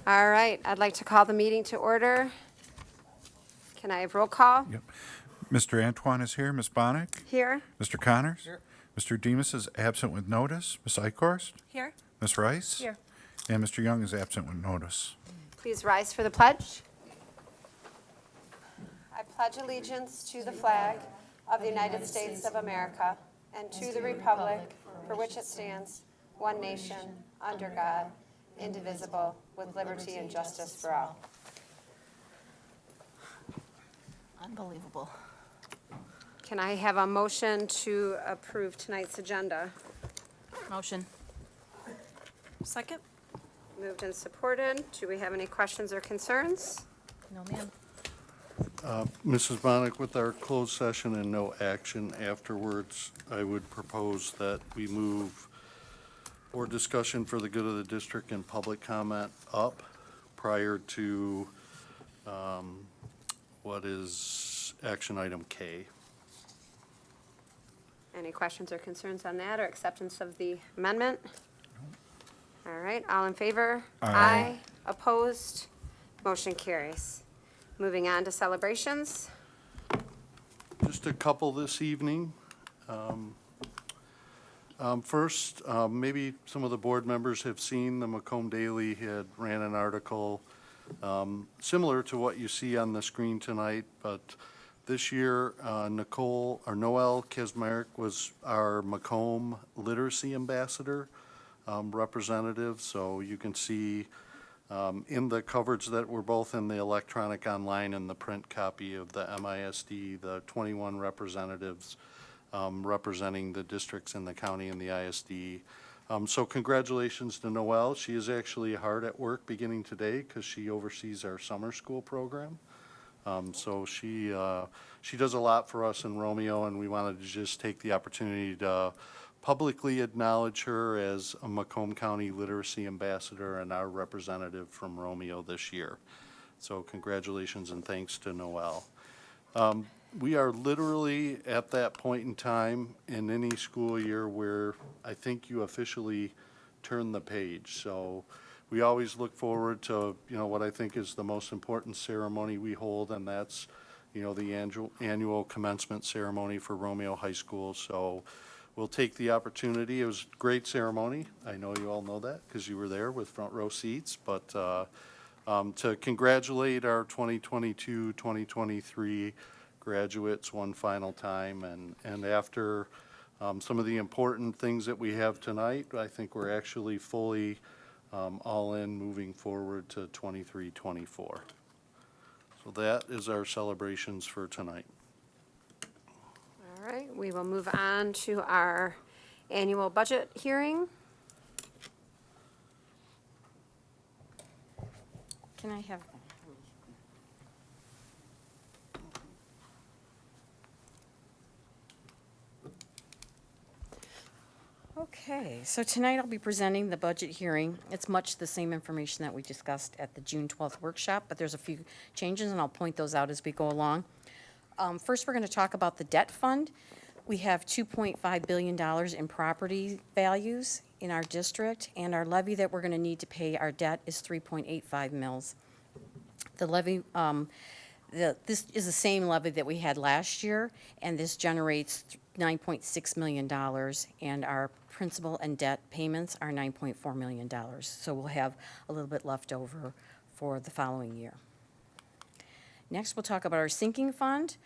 All right, I'd like to call the meeting to order. Can I have roll call? Yep. Mr. Antoine is here. Ms. Bonnick? Here? Mr. Connors? Here. Mr. Demas is absent with notice. Ms. Eichhorst? Here. Ms. Rice? Here. And Mr. Young is absent with notice. Please rise for the pledge. I pledge allegiance to the flag of the United States of America and to the republic for which it stands, one nation, under God, indivisible, with liberty and justice for all. Unbelievable. Can I have a motion to approve tonight's agenda? Motion. Second? Moved and supported. Do we have any questions or concerns? No, ma'am. Mrs. Bonnick, with our closed session and no action afterwards, I would propose that we move board discussion for the good of the district and public comment up prior to what is action item K. Any questions or concerns on that or acceptance of the amendment? All right, all in favor? Aye. Opposed? Motion carries. Moving on to celebrations. Just a couple this evening. First, maybe some of the board members have seen the Macomb Daily had ran an article similar to what you see on the screen tonight, but this year Noelle Kesmarek was our Macomb Literacy Ambassador representative. So you can see in the coverage that were both in the electronic online and the print copy of the MISD, the 21 representatives representing the districts in the county and the ISD. So congratulations to Noelle. She is actually hard at work beginning today because she oversees our summer school program. So she does a lot for us in Romeo, and we wanted to just take the opportunity to publicly acknowledge her as a Macomb County Literacy Ambassador and our representative from Romeo this year. So congratulations and thanks to Noelle. We are literally at that point in time in any school year where I think you officially turn the page. So we always look forward to, what I think is the most important ceremony we hold, and that's, the annual commencement ceremony for Romeo High School. So we'll take the opportunity. It was a great ceremony. I know you all know that because you were there with front row seats, but to congratulate our 2022-2023 graduates one final time, and after some of the important things that we have tonight, I think we're actually fully all in moving forward to 23-24. So that is our celebrations for tonight. All right, we will move on to our annual budget hearing. Can I have? Okay, so tonight I'll be presenting the budget hearing. It's much the same information that we discussed at the June 12th workshop, but there's a few changes, and I'll point those out as we go along. First, we're going to talk about the debt fund. We have $2.5 billion in property values in our district, and our levy that we're going to need to pay our debt is 3.85 mils. The levy, this is the same levy that we had last year, and this generates $9.6 million, and our principal and debt payments are $9.4 million. So we'll have a little bit left over for the following year. Next, we'll talk about our sinking fund.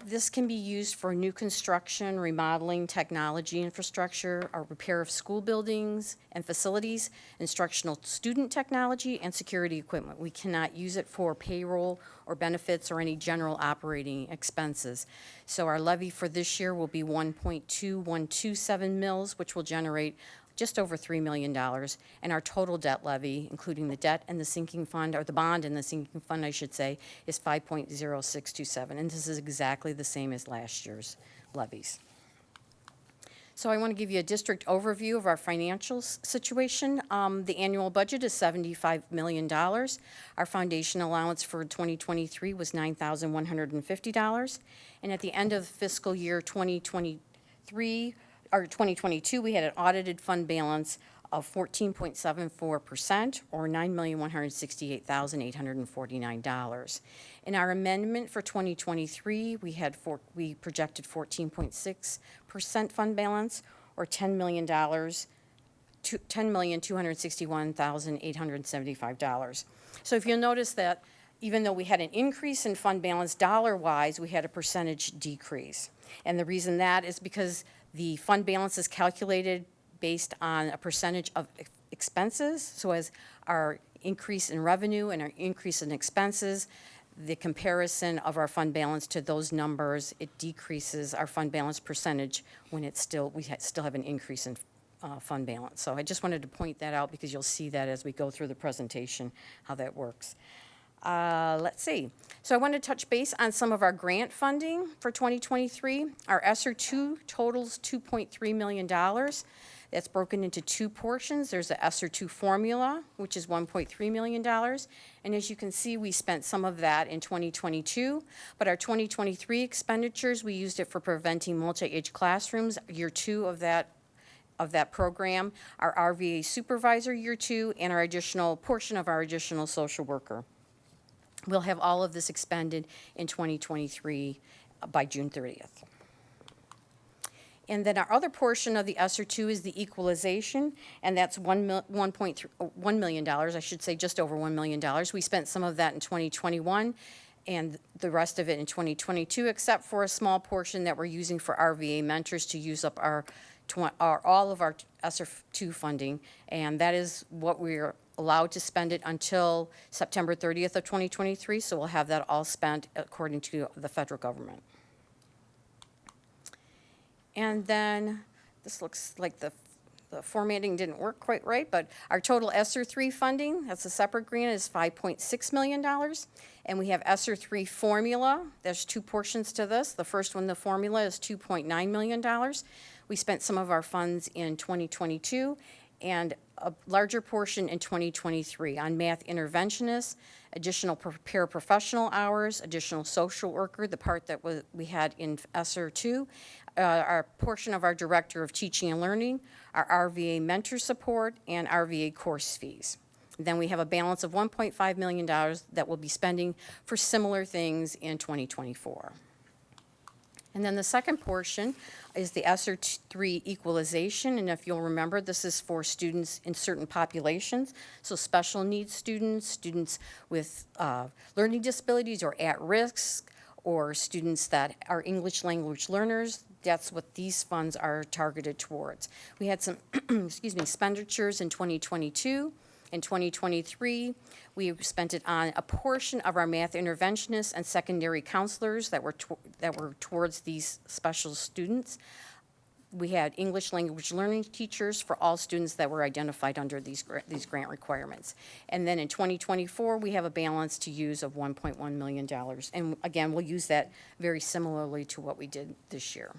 This can be used for new construction, remodeling, technology infrastructure, or repair of school buildings and facilities, instructional student technology, and security equipment. We cannot use it for payroll or benefits or any general operating expenses. So our levy for this year will be 1.2127 mils, which will generate just over $3 million, and our total debt levy, including the debt and the sinking fund, or the bond and the sinking fund, I should say, is 5.0627, and this is exactly the same as last year's levies. So I want to give you a district overview of our financial situation. The annual budget is $75 million. Our foundation allowance for 2023 was $9,150, and at the end of fiscal year 2022, we had an audited fund balance of 14.74%, or $9,168,849. In our amendment for 2023, we projected 14.6% fund balance, or $10,261,875. So if you'll notice that even though we had an increase in fund balance dollar-wise, we had a percentage decrease. And the reason that is because the fund balance is calculated based on a percentage of expenses. So as our increase in revenue and our increase in expenses, the comparison of our fund balance to those numbers, it decreases our fund balance percentage when we still have an increase in fund balance. So I just wanted to point that out because you'll see that as we go through the presentation, how that works. Let's see. So I want to touch base on some of our grant funding for 2023. Our ESSER 2 totals $2.3 million. That's broken into two portions. There's the ESSER 2 formula, which is $1.3 million. And as you can see, we spent some of that in 2022. But our 2023 expenditures, we used it for preventing multi-age classrooms, year 2 of that program, our RVA supervisor, year 2, and our additional portion of our additional social worker. We'll have all of this expended in 2023 by June 30th. And then our other portion of the ESSER 2 is the equalization, and that's $1 million, I should say just over $1 million. We spent some of that in 2021 and the rest of it in 2022, except for a small portion that we're using for RVA mentors to use up all of our ESSER 2 funding, and that is what we're allowed to spend it until September 30th of 2023, so we'll have that all spent according to the federal government. And then, this looks like the formatting didn't work quite right, but our total ESSER 3 funding, that's a separate grant, is $5.6 million. And we have ESSER 3 formula. There's two portions to this. The first one, the formula, is $2.9 million. We spent some of our funds in 2022 and a larger portion in 2023 on math interventionists, additional paraprofessional hours, additional social worker, the part that we had in ESSER 2, our portion of our director of teaching and learning, our RVA mentor support, and RVA course fees. Then we have a balance of $1.5 million that we'll be spending for similar things in 2024. And then the second portion is the ESSER 3 equalization, and if you'll remember, this is for students in certain populations, so special needs students, students with learning disabilities or at risk, or students that are English language learners. That's what these funds are targeted towards. We had some expenditures in 2022. In 2023, we spent it on a portion of our math interventionists and secondary counselors that were towards these special students. We had English language learning teachers for all students that were identified under these grant requirements. And then in 2024, we have a balance to use of $1.1 million. And again, we'll use that very similarly to what we did this year.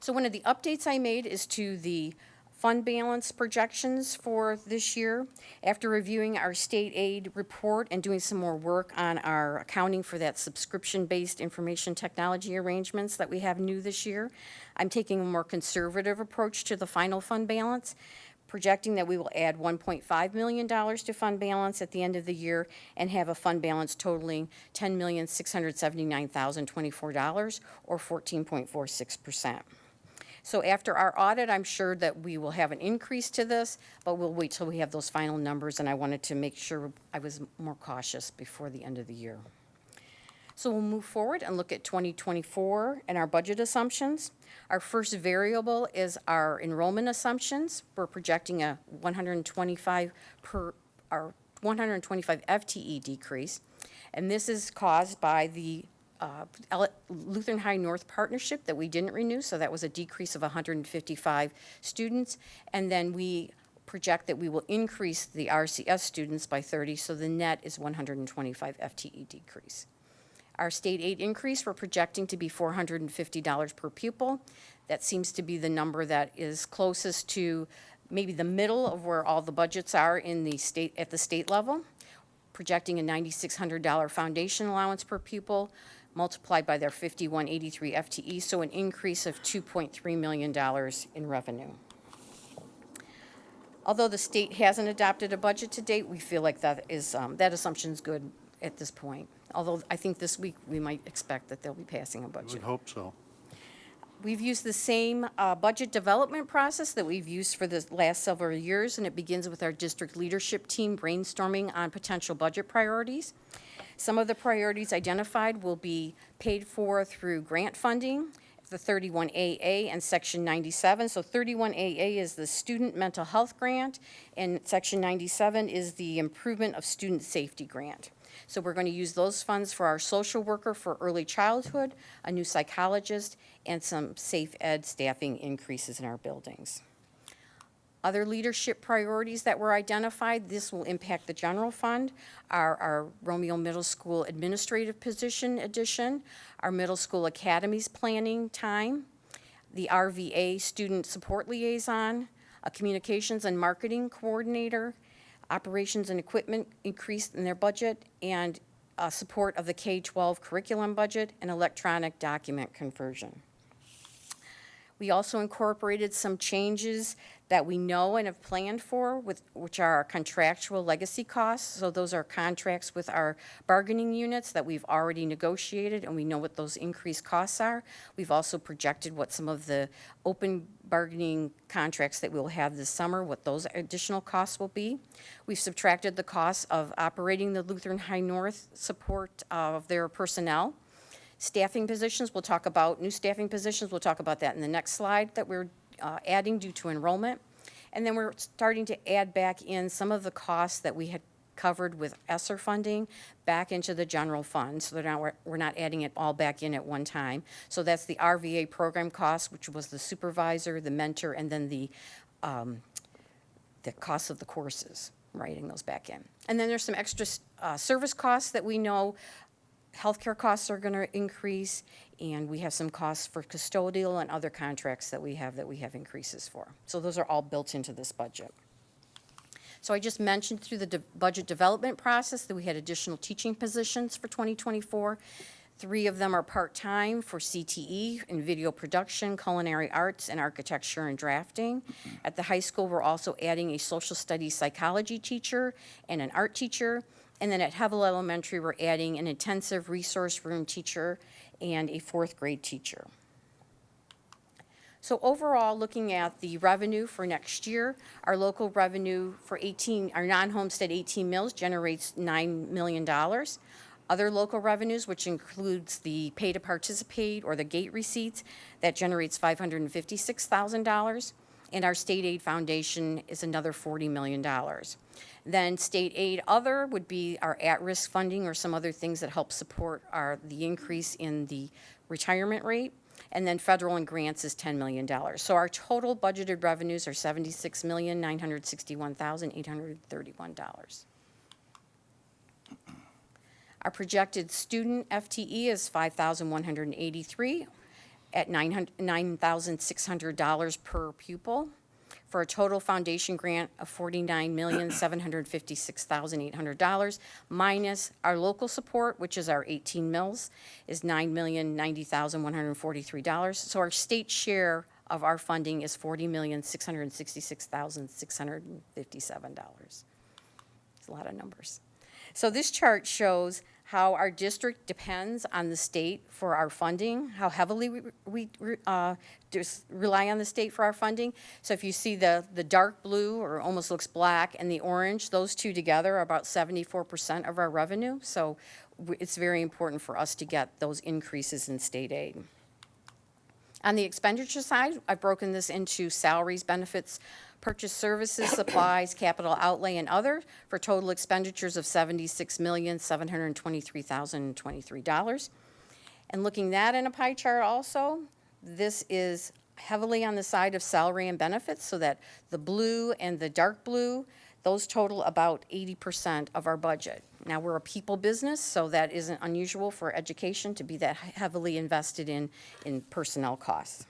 So one of the updates I made is to the fund balance projections for this year. After reviewing our state aid report and doing some more work on our accounting for that subscription-based information technology arrangements that we have new this year, I'm taking a more conservative approach to the final fund balance, projecting that we will add $1.5 million to fund balance at the end of the year and have a fund balance totaling $10,679,024, or 14.46%. So after our audit, I'm sure that we will have an increase to this, but we'll wait till we have those final numbers, and I wanted to make sure I was more cautious before the end of the year. So we'll move forward and look at 2024 and our budget assumptions. Our first variable is our enrollment assumptions. We're projecting a 125 FTE decrease, and this is caused by the Lutheran High North partnership that we didn't renew, so that was a decrease of 155 students. And then we project that we will increase the RCS students by 30, so the net is 125 FTE decrease. Our state aid increase, we're projecting to be $450 per pupil. That seems to be the number that is closest to maybe the middle of where all the budgets are in the state, at the state level. Projecting a $9,600 foundation allowance per pupil, multiplied by their 5183 FTE, so an increase of $2.3 million in revenue. Although the state hasn't adopted a budget to date, we feel like that is, that assumption's good at this point. Although I think this week we might expect that they'll be passing a I budget. would hope so. We've used the same budget development process that we've used for the last several years, and it begins with our district leadership team brainstorming on potential budget priorities. Some of the priorities identified will be paid for through grant funding, the 31AA and Section 97. So 31AA is the Student Mental Health Grant, and Section 97 is the Improvement of Student Safety Grant. So we're going to use those funds for our social worker for early childhood, a new psychologist, and some safe ed staffing increases in our buildings. Other leadership priorities that were identified, this will impact the general fund, are our Romeo Middle School administrative position addition, our middle school academies planning time, the RVA student support liaison, a communications and marketing coordinator, operations and equipment increased in their budget, and support of the K-12 curriculum budget and electronic document conversion. We also incorporated some changes that we know and have planned for, which are our contractual legacy costs. So those are contracts with our bargaining units that we've already negotiated, and we know what those increased costs are. We've also projected what some of the open bargaining contracts that we'll have this summer, what those additional costs will be. We've subtracted the costs of operating the Lutheran High North support of their personnel. Staffing positions, we'll talk about, new staffing positions, we'll talk about that in the next slide that we're adding due to enrollment. And then we're starting to add back in some of the costs that we had covered with ESSER funding back into the general fund, so that now we're not adding it all back in at one time. So that's the RVA program cost, which was the supervisor, the mentor, and then the cost of the courses, writing those back in. And then there's some extra service costs that we know. Healthcare costs are going to increase, and we have some costs for custodial and other contracts that we have increases for. So those are all built into this budget. So I just mentioned through the budget development process that we had additional teaching positions for 2024. 3 of them are part-time for CTE in video production, culinary arts, and architecture and drafting. At the high school, we're also adding a social studies psychology teacher and an art teacher. And then at Hevel Elementary, we're adding an intensive resource room teacher and a 4th grade teacher. So overall, looking at the revenue for next year, our local revenue for our non-homestead 18 mills generates $9 million. Other local revenues, which includes the pay to participate or the gate receipts, that generates $556,000. And our state aid foundation is another $40 million. Then state aid other would be our at-risk funding or some other things that help support the increase in the retirement rate. And then federal and grants is $10 million. So our total budgeted revenues are $76,961,831. Our projected student FTE is 5,183 at $9,600 per pupil, for a total foundation grant of $49,756,800, minus our local support, which is our 18 mills, is $9,090,143. So our state share of our funding is $40,666,657. It's a lot of numbers. So this chart shows how our district depends on the state for our funding, how heavily we just rely on the state for our funding. So if you see the dark blue, or almost looks black, and the orange, those two together are about 74% of our revenue. So it's very important for us to get those increases in state aid. On the expenditure side, I've broken this into salaries, benefits, purchase services, supplies, capital outlay, and other, for total expenditures of $76,723,023. And looking that in a pie chart also, this is heavily on the side of salary and benefits, so that the blue and the dark blue, those total about 80% of our budget. Now, we're a people business, so that isn't unusual for education to be that heavily invested in personnel costs.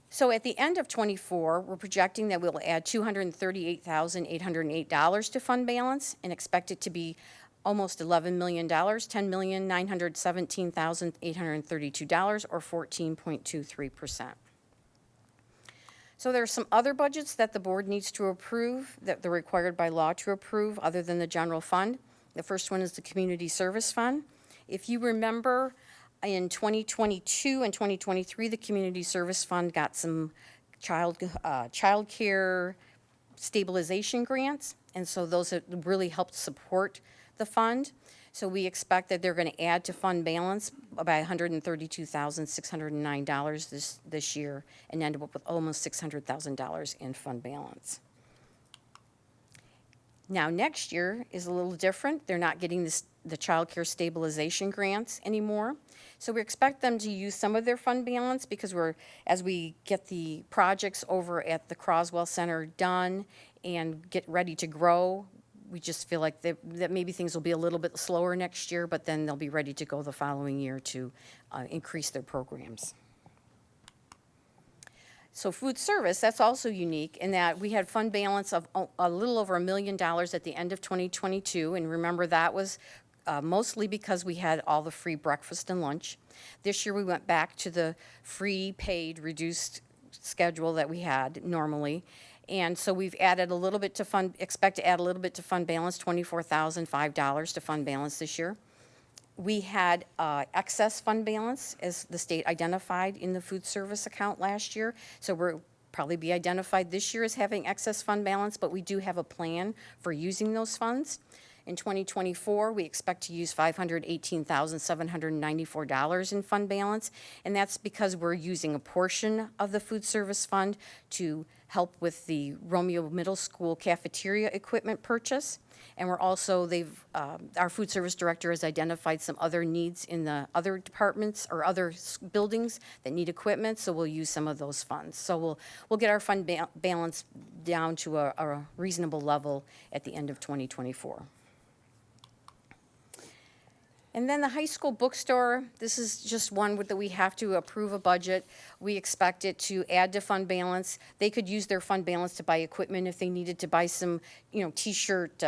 So at the end of '24, we're projecting that we'll add $238,808 to fund balance, and expect it to be almost $11 million, $10,917,832, or 14.23%. So there are some other budgets that the board needs to approve, that they're required by law to approve, other than the general fund. The first one is the Community Service Fund. If you remember, in 2022 and 2023, the Community Service Fund got some child care stabilization grants, and so those have really helped support the fund. So we expect that they're going to add to fund balance by $132,609 this year and end up with almost $600,000 in fund balance. Now, next year is a little different. They're not getting the child care stabilization grants anymore. So we expect them to use some of their fund balance because as we get the projects over at the Croswell Center done and get ready to grow, we just feel like that maybe things will be a little bit slower next year, but then they'll be ready to go the following year to increase their programs. So food service, that's also unique in that we had fund balance of a little over $1 million at the end of 2022. And remember, that was mostly because we had all the free breakfast and lunch. This year we went back to the free paid reduced schedule that we had normally. And so we've added a little bit to expect to add a little bit to fund balance, $24,005 to fund balance this year. We had excess fund balance, as the state identified in the food service account last year. So we'll probably be identified this year as having excess fund balance, but we do have a plan for using those funds. In 2024, we expect to use $518,794 in fund balance, and that's because we're using a portion of the food service fund to help with the Romeo Middle School cafeteria equipment purchase. And we're also, our food service director has identified some other needs in the other departments or other buildings that need equipment, so we'll use some of those funds. So we'll get our fund balance down to a reasonable level at the end of 2024. And then the high school bookstore, this is just one that we have to approve a budget. We expect it to add to fund balance. They could use their fund balance to buy equipment if they needed to buy some, T-shirt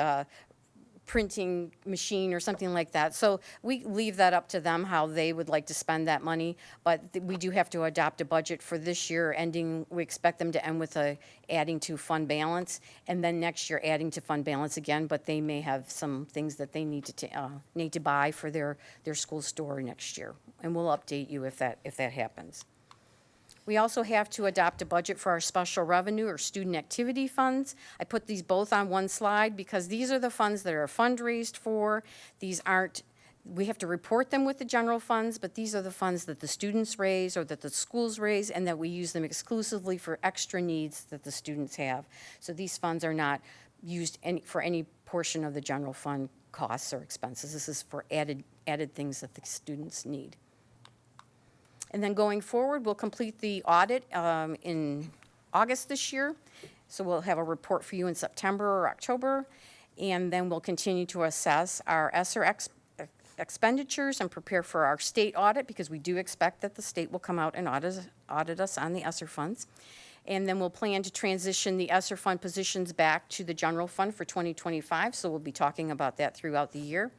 printing machine or something like that. So we leave that up to them how they would like to spend that money. But we do have to adopt a budget for this year ending. We expect them to end with adding to fund balance, and then next year adding to fund balance again. But they may have some things that they need to buy for their school store next year, and we'll update you if that happens. We also have to adopt a budget for our special revenue or student activity funds. I put these both on one slide because these are the funds that are fundraised for. These aren't, we have to report them with the general funds, but these are the funds that the students raise or that the schools raise, and that we use them exclusively for extra needs that the students have. So these funds are not used for any portion of the general fund costs or expenses. This is for added things that the students need. And then going forward, we'll complete the audit in August this year. So we'll have a report for you in September or October. And then we'll continue to assess our ESSER expenditures and prepare for our state audit, because we do expect that the state will come out and audit us on the ESSER funds. And then we'll plan to transition the ESSER fund positions back to the general fund for 2025. So we'll be talking about that throughout the year.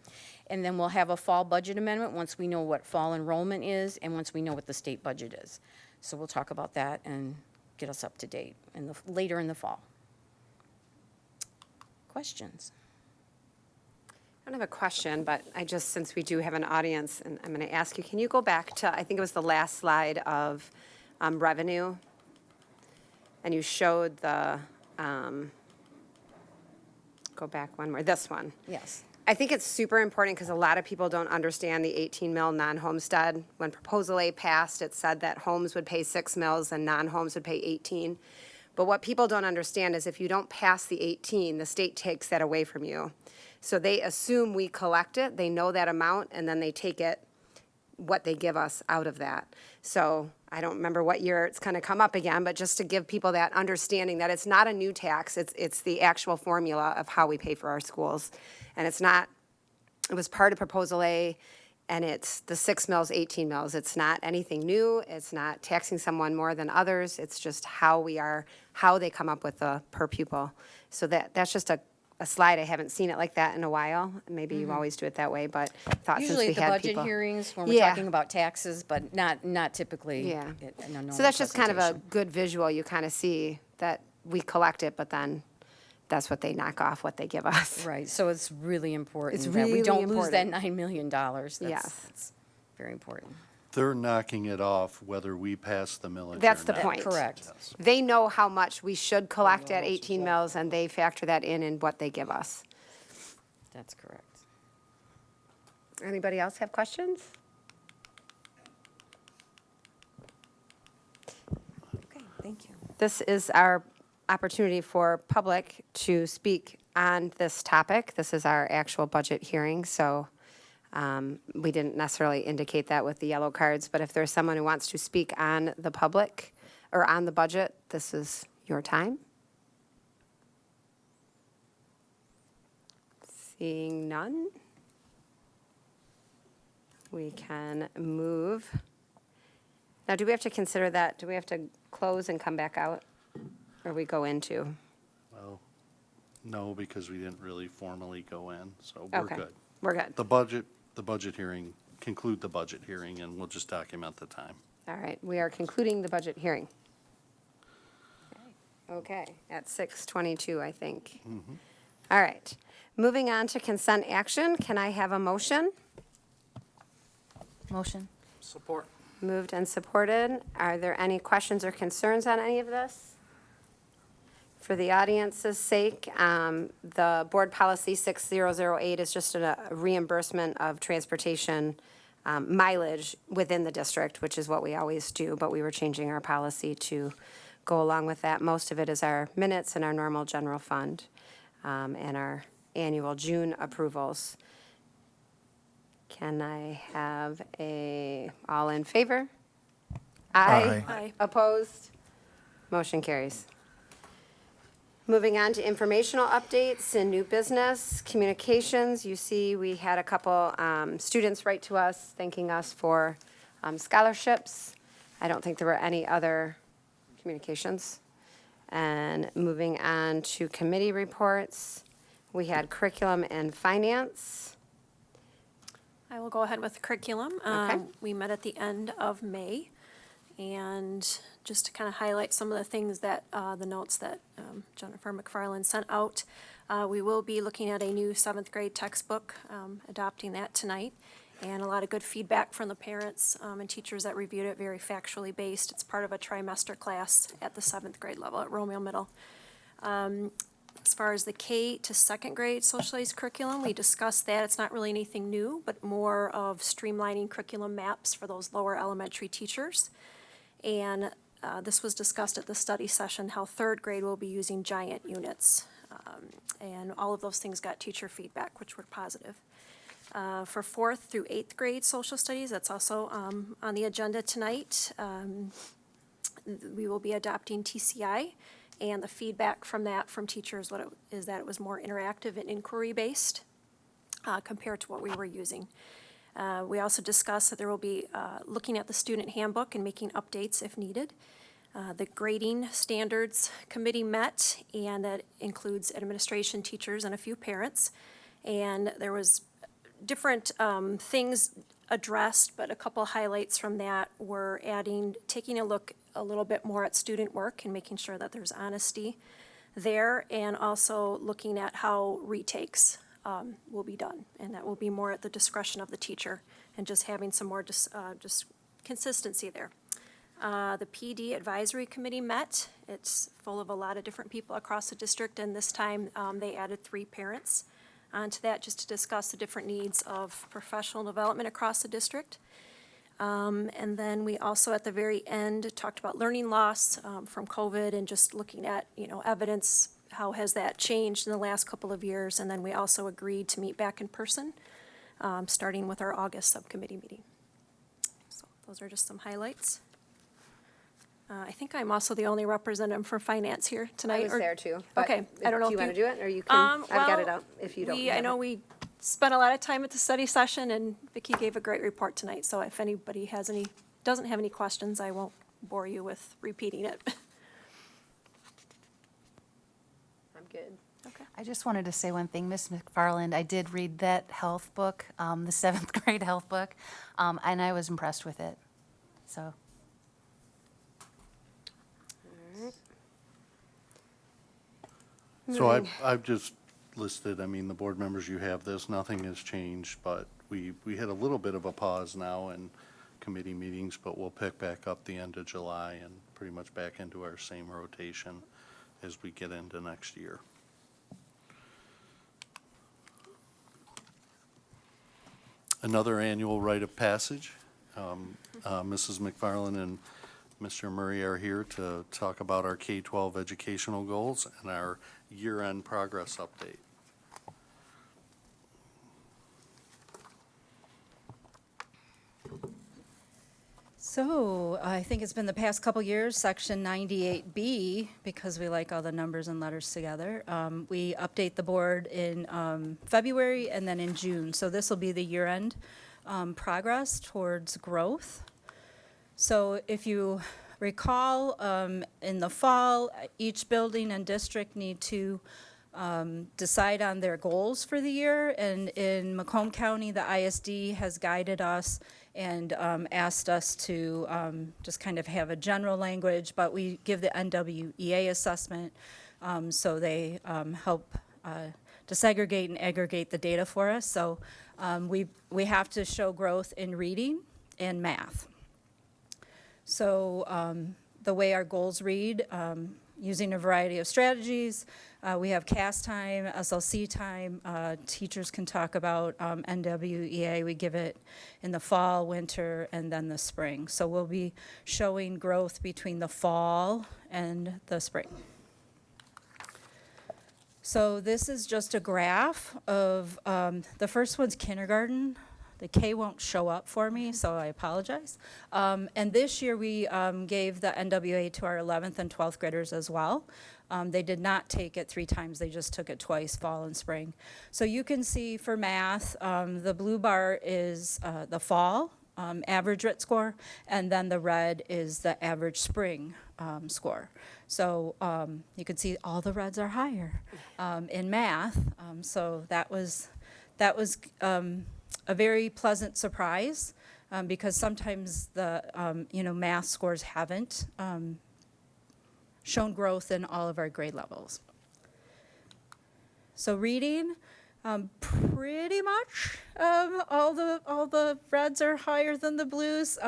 And then we'll have a fall budget amendment once we know what fall enrollment is and once we know what the state budget is. So we'll talk about that and get us up to date later in the fall. Questions? I don't have a question, but since we do have an audience, and I'm going to ask you, can you go back to, I think it was the last slide of revenue? And you showed go back one more, this one. Yes. I think it's super important because a lot of people don't understand the 18 mil non-homestead. When Proposal A passed, it said that homes would pay 6 mils and non-homes would pay 18. But what people don't understand is if you don't pass the 18, the state takes that away from you. So they assume we collect it, they know that amount, and then they take it, what they give us out of that. So I don't remember what year it's going to come up again, but just to give people that understanding that it's not a new tax, it's the actual formula of how we pay for our schools. And it was part of Proposal A, and it's the 6 mils, 18 mils. It's not anything new. It's not taxing someone more than others. It's just how they come up with the per pupil. So that's just a a slide. I haven't seen it like that in a while. Maybe you always do it that way, but thought since Usually we at the had budget people. hearings, when we're Yeah. talking about taxes, but not typically Yeah. in a normal So that's just kind of a presentation. good visual. You kind of see that we collect it, but then that's what they knock off, what they give us. Right, so it's really important that really we don't lose that important. $9 million. That's- Yes. That's very important. They're knocking it off whether we pass the millage or not. That's the point. Correct. Yes. They know how much we should collect at 18 mills, and they factor that in what they give us. That's correct. Anybody else have questions? Okay, thank you. This is our opportunity for public to speak on this topic. This is our actual budget hearing, so we didn't necessarily indicate that with the yellow cards, but if there's someone who wants to speak on the public or on the budget, this is your time. Seeing none, we can move. Now, do we have to consider that? Do we have to close and come back out? Or we go into? Well, no, because we didn't really formally go in, so we're Okay, good. we're good. The budget hearing, conclude the budget hearing, and we'll just document the time. All right, we are concluding the budget hearing. Okay, at 6:22, I think. All right, moving on to consent action. Can I have a motion? Motion? Support. Moved and supported. Are there any questions or concerns on any of this? For the audience's sake, the board policy 6008 is just a reimbursement of transportation mileage within the district, which is what we always do, but we were changing our policy to go along with that. Most of it is our minutes and our normal general fund and our annual June approvals. Can I have all in favor? Aye. Aye. Opposed? Motion carries. Moving on to informational updates and new business, communications. You see, we had a couple students write to us thanking us for scholarships. I don't think there were any other communications. And moving on to committee reports, we had curriculum and finance. I will go ahead with curriculum. Okay. We met at the end of May, and just to kind of highlight some of the things that, the notes that Jennifer McFarland sent out, we will be looking at a new 7th grade textbook, adopting that tonight, and a lot of good feedback from the parents and teachers that reviewed it, very factually based. It's part of a trimester class at the 7th grade level at Romeo Middle. As far as the K to 2nd grade social studies curriculum, we discussed that. It's not really anything new, but more of streamlining curriculum maps for those lower elementary teachers. And this was discussed at the study session, how 3rd grade will be using giant units. And all of those things got teacher feedback, which were positive. For 4th through 8th grade social studies, that's also on the agenda tonight. We will be adopting TCI. And the feedback from that from teachers is that it was more interactive and inquiry-based compared to what we were using. We also discussed that there will be looking at the student handbook and making updates if needed. The grading standards committee met, and that includes administration, teachers, and a few parents. And there was different things addressed, but a couple highlights from that were taking a look a little bit more at student work and making sure that there's honesty there, and also looking at how retakes will be done, and that will be more at the discretion of the teacher, and just having some more just consistency there. The PD advisory committee met. It's full of a lot of different people across the district, and this time they added 3 parents onto that just to discuss the different needs of professional development across the district. And then we also, at the very end, talked about learning loss from COVID and just looking at, evidence, how has that changed in the last couple of years? And then we also agreed to meet back in person, starting with our August subcommittee meeting. So those are just some highlights. I think I'm also the only representative for finance here tonight. I was there too. but Okay, I don't know Do you if want to do it, or you can? I've got it well, out if you don't. I have know it. we spent a lot of time at the study session, and Vicki gave a great report tonight, so if anybody doesn't have any questions, I won't bore you with repeating it. I'm good. Okay. I just wanted to say one thing, Miss McFarland. I did read that health book, the seventh grade health book, and I was impressed with it. So, So I've just listed, I mean, the board members, you have this, nothing has changed, but we had a little bit of a pause now in committee meetings, but we'll pick back up the end of July and pretty much back into our same rotation as we get into next year. Another annual rite of passage. Mrs. McFarland and Mr. Murray are here to talk about our K-12 educational goals and our year-end progress update. So I think it's been the past couple years, section 98B, because we like all the numbers and letters together. We update the board in February and then in June. So this will be the year-end progress towards growth. So if you recall, in the fall, each building and district need to decide on their goals for the year. And in Macomb County, the ISD has guided us and asked us to just kind of have a general language, but we give the NWEA assessment, so they help disaggregate and aggregate the data for us. So we have to show growth in reading and math. So the way our goals read, using a variety of strategies, we have CAS time, SLC time, teachers can talk about NWEA, we give it in the fall, winter, and then the spring. So we'll be showing growth between the fall and the spring. So this is just a graph of, the first one's kindergarten. The K won't show up for me, so I apologize. And this year, we gave the NWA to our 11th and 12th graders as well. They did not take it 3 times, they just took it twice, fall and spring. So you can see for math, the blue bar is the fall average RIT score, and then the red is the average spring score. So you can see all the reds are higher in math. So that was a very pleasant surprise, because sometimes the math scores haven't shown growth in all of our grade levels. So reading, pretty much all the reds are higher than the blues.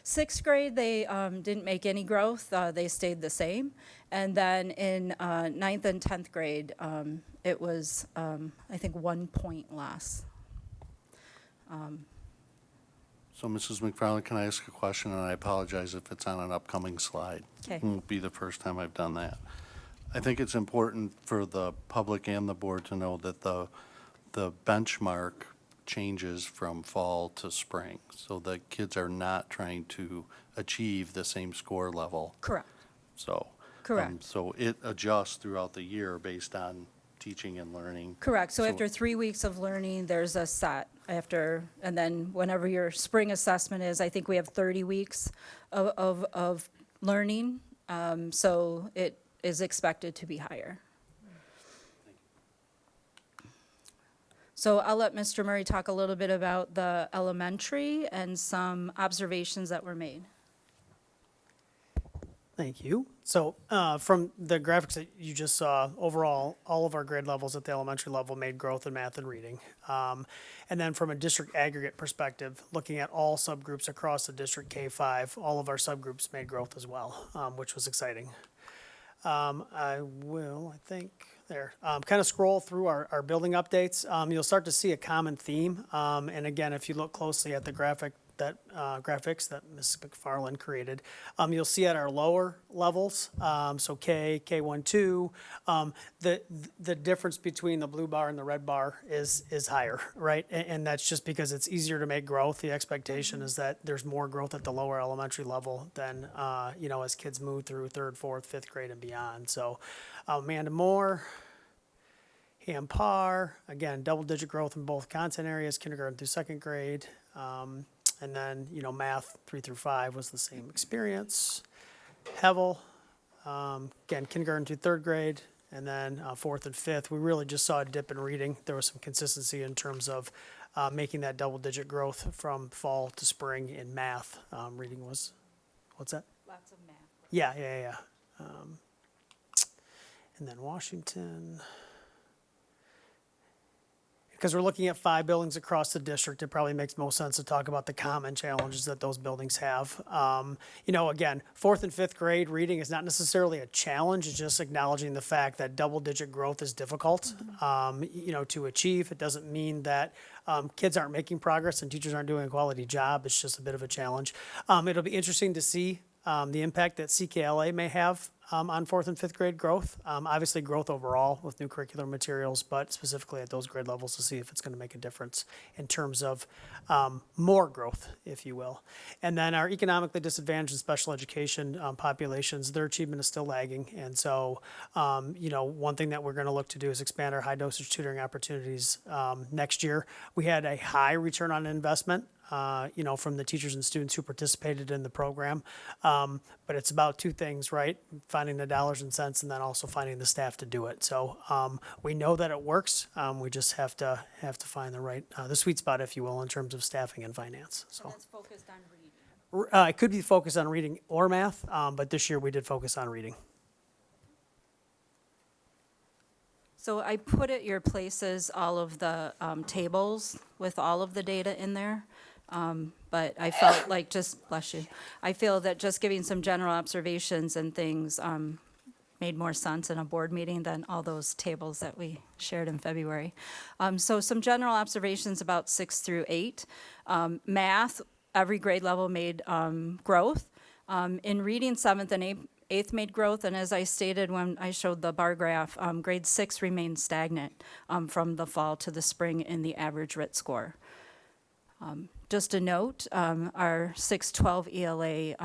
6th grade, they didn't make any growth, they stayed the same. And then in 9th and 10th grade, it was I think 1 point less. So Mrs. McFarland, can I ask a question? And I apologize if it's on an upcoming slide. Okay. It won't be the first time I've done that. I think it's important for the public and the board to know that the benchmark changes from fall to spring. So the kids are not trying to achieve the same score level. Correct. So. Correct. So it adjusts throughout the year based on teaching and learning. Correct. So after 3 weeks of learning, there's a set after, and then whenever your spring assessment is, I think we have 30 weeks of learning. So it is expected to be higher. So I'll let Mr. Murray talk a little bit about the elementary and some observations that were made. Thank you. So from the graphics that you just saw, overall, all of our grade levels at the elementary level made growth in math and reading. And then from a district aggregate perspective, looking at all subgroups across the district K-5, all of our subgroups made growth as well, which was exciting. I think, kind of scroll through our building updates. You'll start to see a common theme. And again, if you look closely at the graphics that Ms. McFarland created, you'll see at our lower levels, so K, K1, 2, the difference between the blue bar and the red bar is higher, right? And that's just because it's easier to make growth. The expectation is that there's more growth at the lower elementary level than, as kids move through 3rd, 4th, 5th grade and beyond. So Amanda Moore, Ham Par, again, double-digit growth in both content areas, kindergarten through 2nd grade. And then, math 3 through 5 was the same experience. Hevel, again, kindergarten through 3rd grade, And then fourth and fifth, we really just saw a dip in reading. There was some consistency in terms of making that double-digit growth from fall to spring in math. Reading was, what's that? Lots of math. Yeah. And then Washington. Because we're looking at 5 buildings across the district, it probably makes most sense to talk about the common challenges that those buildings have. Again, fourth and fifth grade reading is not necessarily a challenge, it's just acknowledging the fact that double-digit growth is difficult, to achieve. It doesn't mean that kids aren't making progress and teachers aren't doing a quality job. It's just a bit of a challenge. It'll be interesting to see the impact that CKLA may have on fourth and fifth grade growth. Obviously growth overall with new curricular materials, but specifically at those grade levels to see if it's going to make a difference in terms of more growth, if you will. And then our economically disadvantaged and special education populations, their achievement is still lagging. And so, one thing that we're going to look to do is expand our high dosage tutoring opportunities next year. We had a high return on investment from the teachers and students who participated in the program. But it's about two things, right? Finding the dollars and cents and then also finding the staff to do it. So we know that it works. We just have to find the sweet spot, if you will, in terms of staffing and finance. So That's focused on reading. it could be focused on reading or math, but this year we did focus on reading. So I put at your places all of the tables with all of the data in there. But I felt like bless you, I feel that just giving some general observations and things made more sense in a board meeting than all those tables that we shared in February. So some general observations about 6 through 8. Math, every grade level made growth. In reading, 7th and 8th made growth, and as I stated when I showed the bar graph, grade 6 remained stagnant from the fall to the spring in the average RIT score. Just a note, our 612 ELA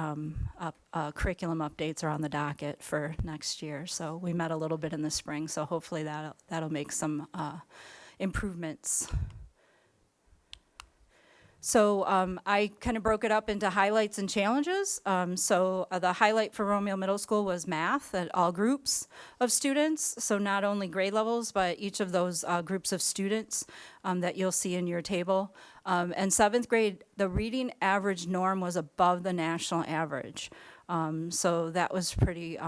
curriculum updates are on the docket for next year. So we met a little bit in the spring, so hopefully that'll make some improvements. So I kind of broke it up into highlights and challenges. The highlight for Romeo Middle School was math at all groups of students. So not only grade levels, but each of those groups of students that you'll see in your table. And 7th grade, the reading average norm was above the national average. So that was pretty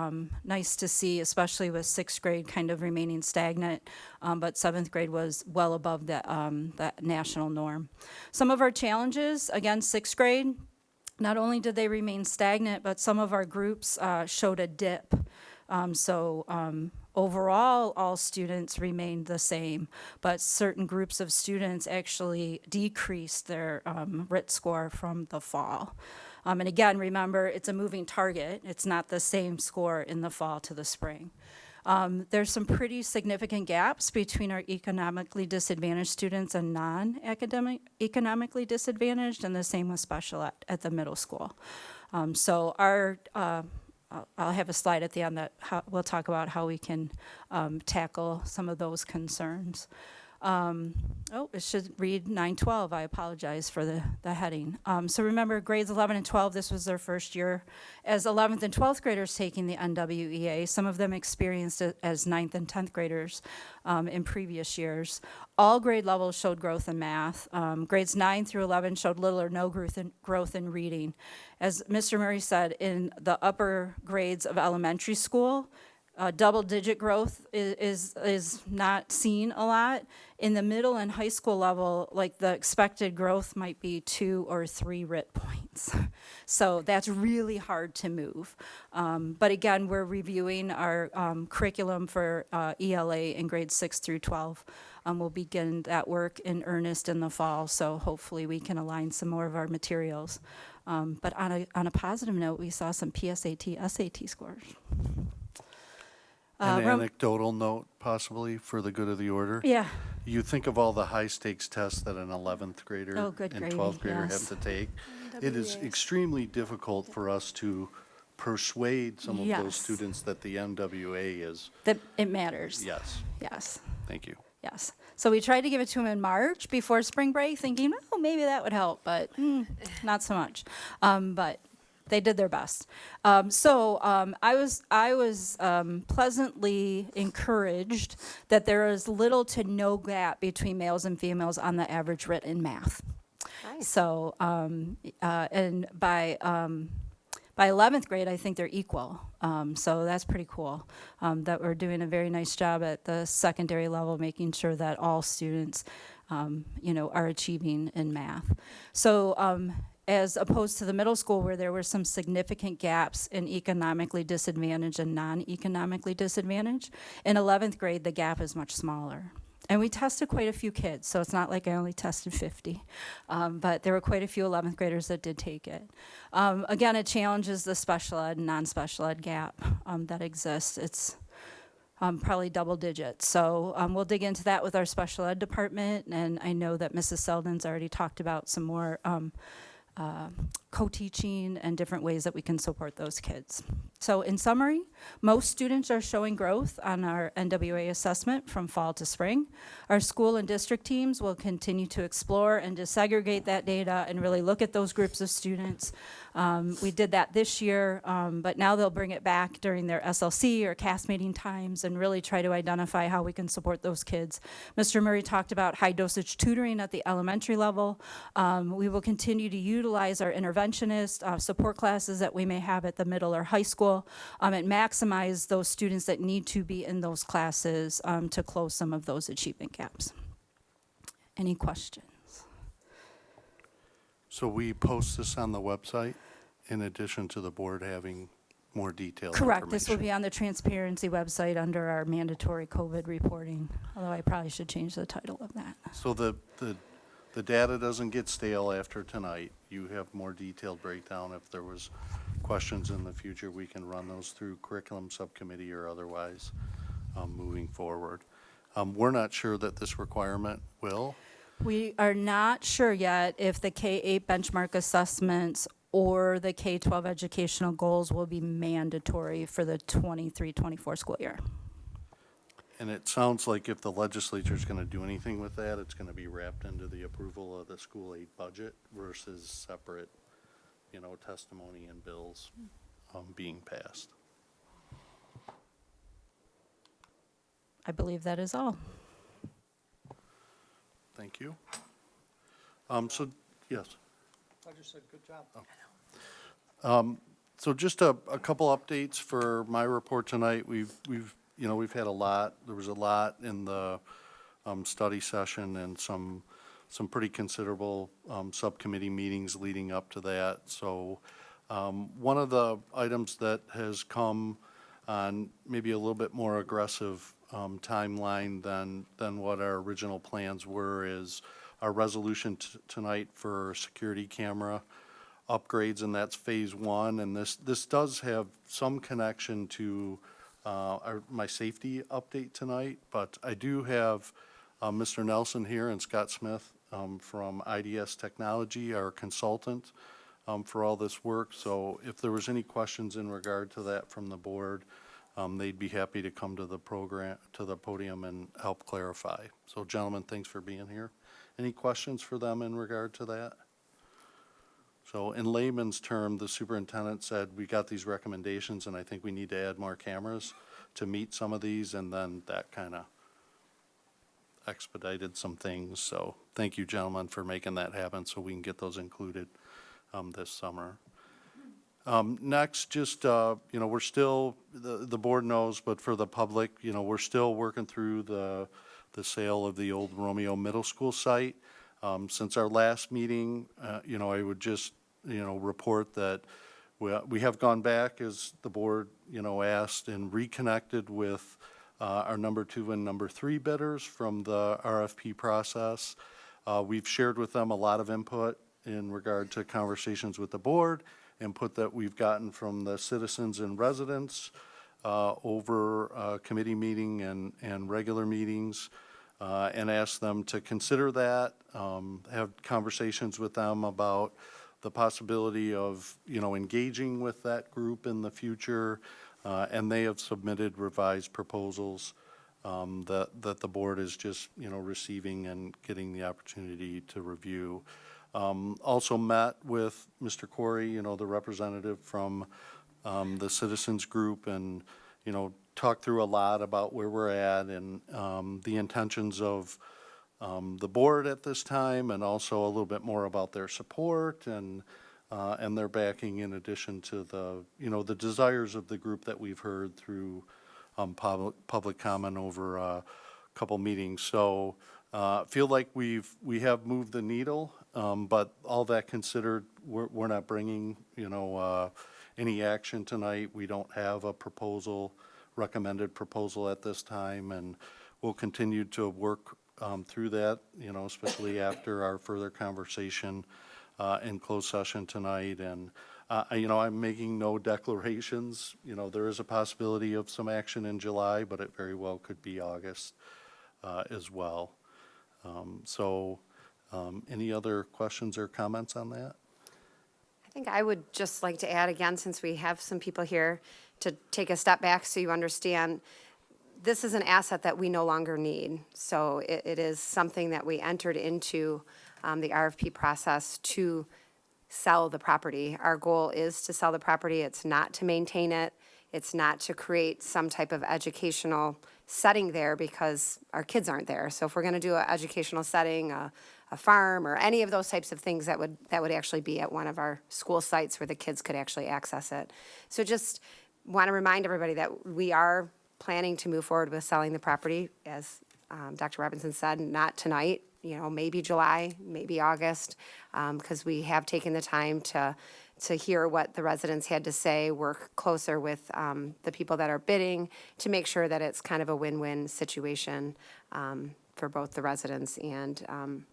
nice to see, especially with 6th grade kind of remaining stagnant, but 7th grade was well above that national norm. Some of our challenges, again, 6th grade, not only did they remain stagnant, but some of our groups showed a dip. Overall, all students remained the same, but certain groups of students actually decreased their RIT score from the fall. And again, remember, it's a moving target. It's not the same score in the fall to the spring. There's some pretty significant gaps between our economically disadvantaged students and economically disadvantaged, and the same with special ed at the middle school. I'll have a slide at the end that we'll talk about how we can tackle some of those concerns. It should read 912. I apologize for the heading. So remember, grades 11 and 12, this was their first year as 11th and 12th graders taking the NWEA. Some of them experienced it as 9th and 10th graders in previous years. All grade levels showed growth in math. Grades 9 through 11 showed little or no growth in reading. As Mr. Murray said, in the upper grades of elementary school, double-digit growth is not seen a lot. In the middle and high school level, like the expected growth might be 2 or 3 RIT points. So that's really hard to move. But again, we're reviewing our curriculum for ELA in grades 6 through 12. We'll begin that work in earnest in the fall, so hopefully we can align some more of our materials. But on a positive note, we saw some PSAT, SAT scores. An anecdotal note, possibly, for the good of the order. Yeah. You think of all the high-stakes tests that an 11th grader Oh, good and gravy, 12th grader yes. have to take. It is extremely difficult for us to persuade some of those Yes. students that the NWA is, That it matters. yes, Yes. thank you. Yes. So we tried to give it to them in March before spring break, thinking, oh, maybe that would help, but not so much. But they did their best. I was pleasantly encouraged that there is little to no gap between males and females on the average writ in math. Nice. So, and by 11th grade, I think they're equal. So that's pretty cool, that we're doing a very nice job at the secondary level, making sure that all students, are achieving in math. So, as opposed to the middle school where there were some significant gaps in economically disadvantaged and non-economically disadvantaged, in 11th grade, the gap is much smaller. And we tested quite a few kids, so it's not like I only tested 50. But there were quite a few 11th graders that did take it. Again, it challenges the special ed and non-special ed gap that exists. It's probably double digits. So we'll dig into that with our special ed department, and I know that Mrs. Selden's already talked about some more co-teaching and different ways that we can support those kids. So in summary, most students are showing growth on our NWA assessment from fall to spring. Our school and district teams will continue to explore and disaggregate that data and really look at those groups of students. We did that this year, but now they'll bring it back during their SLC or CAS meeting times and really try to identify how we can support those kids. Mr. Murray talked about high dosage tutoring at the elementary level. We will continue to utilize our interventionist support classes that we may have at the middle or high school, and maximize those students that need to be in those classes to close some of those achievement gaps. Any questions? So we post this on the website in addition to the board having more detailed Correct. This will information? be on the transparency website under our mandatory COVID reporting, although I probably should change the title of that. So the data doesn't get stale after tonight. You have more detailed breakdown. If there was questions in the future, we can run those through curriculum subcommittee or otherwise moving forward. We're not sure that this requirement will. We are not sure yet if the K-8 benchmark assessments or the K-12 educational goals will be mandatory for the 23-24 school year. And it sounds like if the legislature is going to do anything with that, it's going to be wrapped into the approval of the school aid budget versus separate, testimony and bills being passed. I believe that is all. Thank you. Yes. I just said, good job. So just a couple updates for my report tonight. We've had a lot. There was a lot in the study session and some pretty considerable subcommittee meetings leading up to that. So one of the items that has come on maybe a little bit more aggressive timeline than what our original plans were is our resolution tonight for security camera upgrades, and that's phase one. And this does have some connection to my safety update tonight, but I do have Mr. Nelson here and Scott Smith from IDS Technology, our consultant for all this work. So if there was any questions in regard to that from the board, they'd be happy to come to the podium and help clarify. So gentlemen, thanks for being here. Any questions for them in regard to that? So in layman's term, the superintendent said, we got these recommendations and I think we need to add more cameras to meet some of these, and then that kind of expedited some things. So thank you, gentlemen, for making that happen so we can get those included this summer. Next, just, we're still, the board knows, but for the public, we're still working through the sale of the old Romeo Middle School site. Since our last meeting, I would just, report that we have gone back as the board, asked, and reconnected with our number 2 and number 3 bidders from the RFP process. We've shared with them a lot of input in regard to conversations with the board, input that we've gotten from the citizens and residents over a committee meeting and regular meetings, and asked them to consider that, have conversations with them about the possibility of, engaging with that group in the future, and they have submitted revised proposals that the board is just, receiving and getting the opportunity to review. Also met with Mr. Corey, the representative from the citizens group, and, talked through a lot about where we're at and the intentions of the board at this time, and also a little bit more about their support and their backing, in addition to the desires of the group that we've heard through public comment over a couple meetings. So feel like we have moved the needle, but all that considered, we're not bringing any action tonight. We don't have a recommended proposal at this time, and we'll continue to work through that, especially after our further conversation in closed session tonight. And I'm making no declarations. There is a possibility of some action in July, but it very well could be August as well. Any other questions or comments on that? I think I would just like to add again, since we have some people here, to take a step back so you understand this is an asset that we no longer need. So it is something that we entered into the RFP process to sell the property. Our goal is to sell the property. It's not to maintain it. It's not to create some type of educational setting there because our kids aren't there. So if we're going to do an educational setting, a farm, or any of those types of things, that would actually be at one of our school sites where the kids could actually access it. So just want to remind everybody that we are planning to move forward with selling the property, as Dr. Robinson said, not tonight, maybe July, maybe August, because we have taken the time to hear what the residents had to say, work closer with the people that are bidding to make sure that it's kind of a win-win situation for both the residents and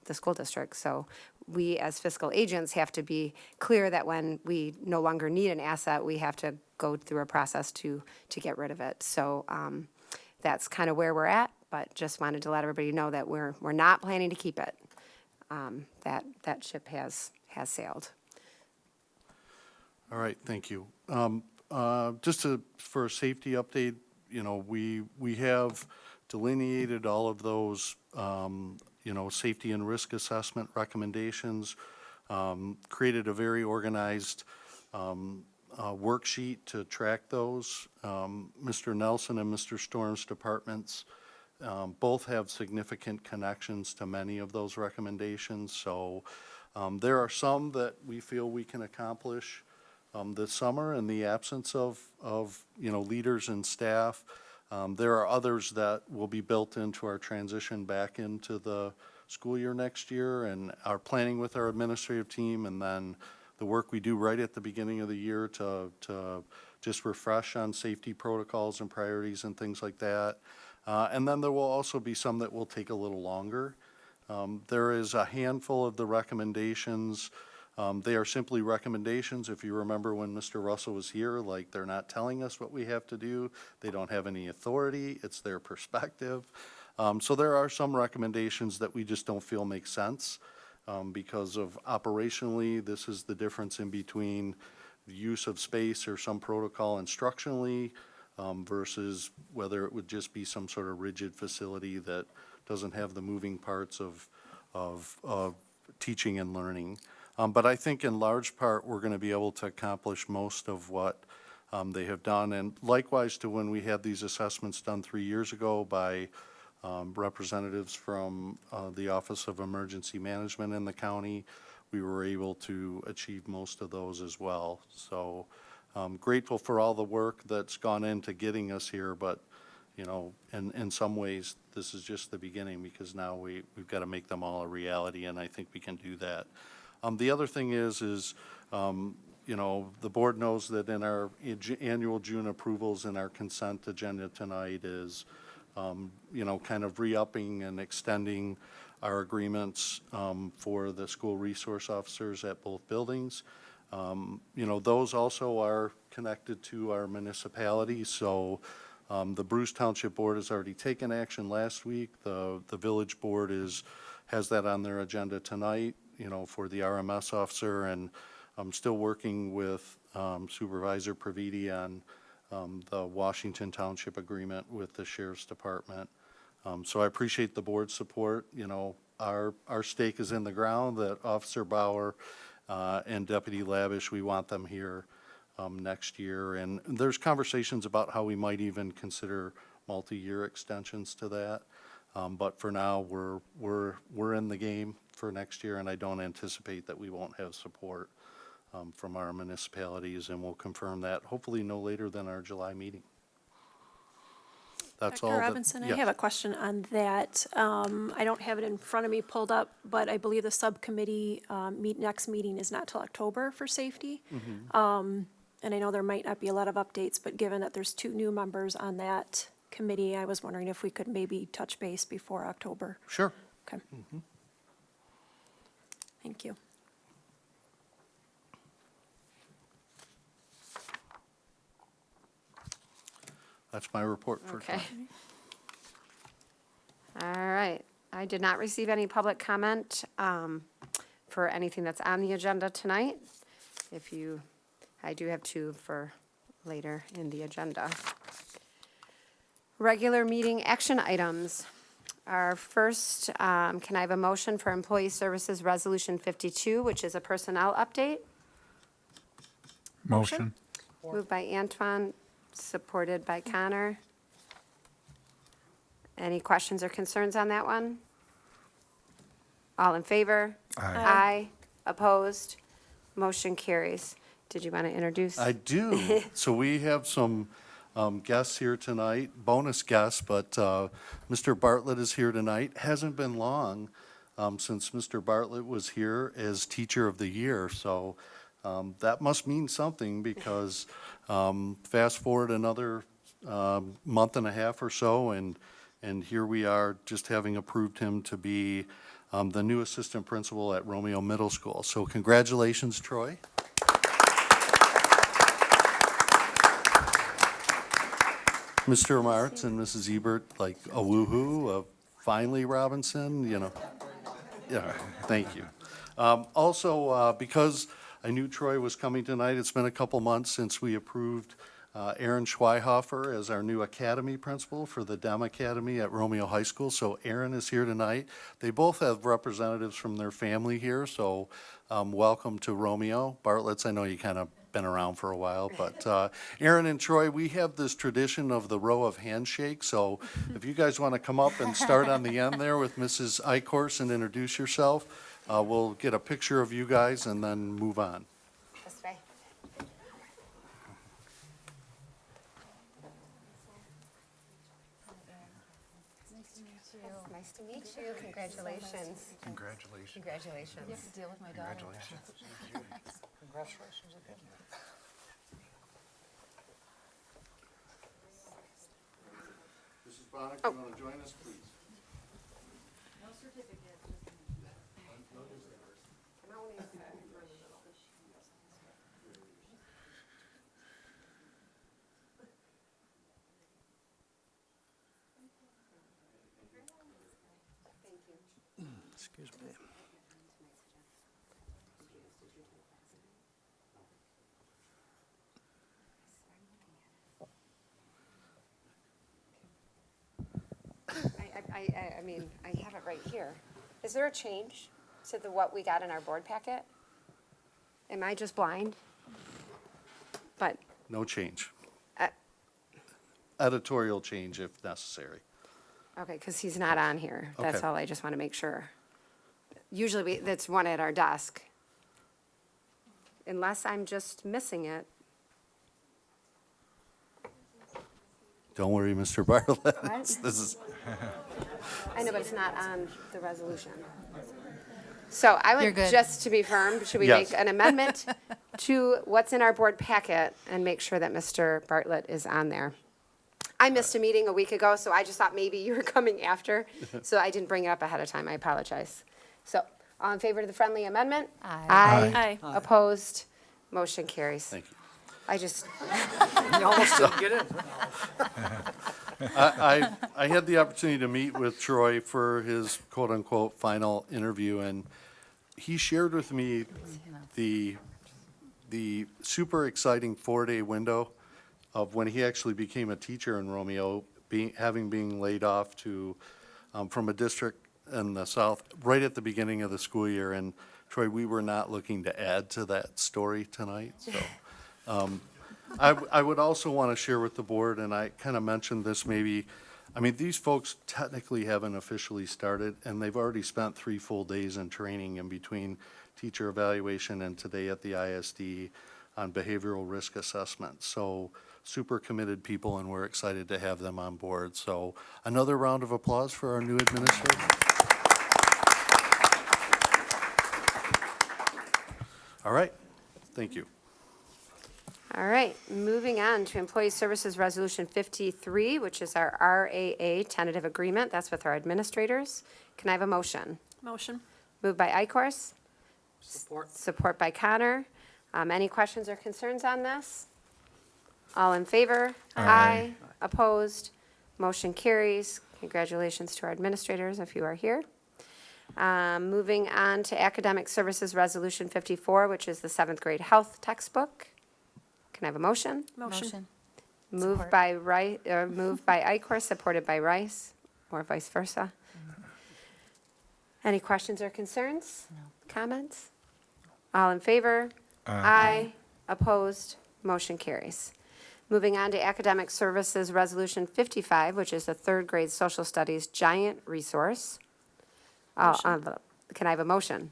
the school district. So we, as fiscal agents, have to be clear that when we no longer need an asset, we have to go through a process to get rid of it. So that's kind of where we're at, but just wanted to let everybody know that we're not planning to keep it. That ship has sailed. All right, thank you. Just for a safety update, we have delineated all of those, safety and risk assessment recommendations, created a very organized worksheet to track those. Mr. Nelson and Mr. Storm's departments both have significant connections to many of those recommendations. So there are some that we feel we can accomplish this summer in the absence of leaders and staff. There are others that will be built into our transition back into the school year next year, and our planning with our administrative team, and then the work we do right at the beginning of the year to just refresh on safety protocols and priorities and things like that. And then there will also be some that will take a little longer. There is a handful of the recommendations. They are simply recommendations. If you remember when Mr. Russell was here, they're not telling us what we have to do. They don't have any authority. It's their perspective. So there are some recommendations that we just don't feel make sense because of operationally, this is the difference in between the use of space or some protocol instructionally versus whether it would just be some sort of rigid facility that doesn't have the moving parts of teaching and learning. But I think in large part, we're going to be able to accomplish most of what they have done. And likewise to when we had these assessments done 3 years ago by representatives from the Office of Emergency Management in the county, we were able to achieve most of those as well. So I'm grateful for all the work that's gone into getting us here, but in some ways, this is just the beginning because now we've got to make them all a reality, and I think we can do that. The other thing is the board knows that in our annual June approvals in our consent agenda tonight is, kind of re-upping and extending our agreements for the school resource officers at both buildings. Those also are connected to our municipality, so the Bruce Township Board has already taken action last week. The village board has that on their agenda tonight, for the RMS officer, and I'm still working with Supervisor Praviti on the Washington Township agreement with the Sheriff's Department. So I appreciate the board's support. our stake is in the ground, that Officer Bauer and Deputy Lavish, we want them here next year. And there's conversations about how we might even consider multi-year extensions to that. But for now, we're in the game for next year, and I don't anticipate that we won't have support from our municipalities, and we'll confirm that hopefully no later than our July meeting. That's all. Dr. Robinson, I have a question on that. I don't have it in front of me pulled up, but I believe the subcommittee next meeting is not till October for safety. And I know there might not be a lot of updates, but given that there's 2 new members on that committee, I was wondering if we could maybe touch base before October. Sure. Okay. Thank you. That's my report for Okay. tonight. All right. I did not receive any public comment for anything that's on the agenda tonight. I do have 2 for later in the agenda. Regular meeting action items. Our first, can I have a motion for Employee Services Resolution 52, which is a personnel update? Motion. Moved by Antoine, supported by Connor. Any questions or concerns on that one? All in favor? Aye. Opposed? Motion carries. Did you want to introduce? I do. So we have some guests here tonight, bonus guests, but Mr. Bartlett is here tonight. Hasn't been long since Mr. Bartlett was here as Teacher of the Year, so that must mean something, because fast forward another month and a half or so, and here we are, just having approved him to be the new assistant principal at Romeo Middle School. So congratulations, Troy. Mr. Martz and Mrs. Ebert, like a woo-hoo of finally Robinson, you know. Yeah, thank you. Also, because I knew Troy was coming tonight, it's been a couple months since we approved Aaron Schweihofer as our new academy principal for the DEM Academy at Romeo High School. So Aaron is here tonight. They both have representatives from their family here, so welcome to Romeo. Bartlett's, I know you kind of been around for a while, but Aaron and Troy, we have this tradition of the row of handshakes, so if you guys want to come up and start on the end there with Mrs. Eichhorst and introduce yourself, we'll get a picture of you guys and then move on. This way. Nice to meet you. Congratulations. Congratulations. Congratulations. Deal with my daughter. Congratulations again. Mrs. Bonnick, you want to join us, please? Excuse me. I mean, I have it right here. Is there a change to what we got in our board packet? Am I just blind? But, No change. Uh, Editorial change if necessary. okay, because he's not on here. That's Okay. all, I just want to make sure. Usually, that's one at our desk. Unless I'm just missing it. Don't worry, Mr. Bartlett. What? This is, I know, but it's not on the resolution. So I You're would, good. just to be firm, should we Yes. make an amendment to what's in our board packet and make sure that Mr. Bartlett is on there? I missed a meeting a week ago, so I just thought maybe you were coming after, so I didn't bring it up ahead of time. I apologize. So, all in favor of the friendly amendment? Aye. Opposed? Motion carries. thank you. I just, You almost didn't get it. I had the opportunity to meet with Troy for his quote-unquote final interview, and he shared with me the super exciting 4-day window of when he actually became a teacher in Romeo, having been laid off from a district in the south right at the beginning of the school year. And Troy, we were not looking to add to that story tonight, so. I would also want to share with the board, and I kind of mentioned this maybe, I mean, these folks technically haven't officially started, and they've already spent 3 full days in training in between teacher evaluation and today at the ISD on behavioral risk assessment. So super committed people, and we're excited to have them on board. So another round of applause for our new administrator. All right, thank you. All right, moving on to Employee Services Resolution 53, which is our RAA tentative agreement. That's with our administrators. Can I have a motion? Motion. Moved by Ikorst. Support by Connor. Any questions or concerns on this? All in favor? Aye. Opposed? Motion carries. Congratulations to our administrators if you are here. Moving on to Academic Services Resolution 54, which is the 7th grade health textbook. Can I have a motion? Motion. Moved Support. by moved by Ikorst, supported by Rice, or vice versa. Any questions or concerns? Comments? All in favor? Aye. Opposed? Motion carries. Moving on to Academic Services Resolution 55, which is the 3rd grade social studies giant resource. Can I have a motion?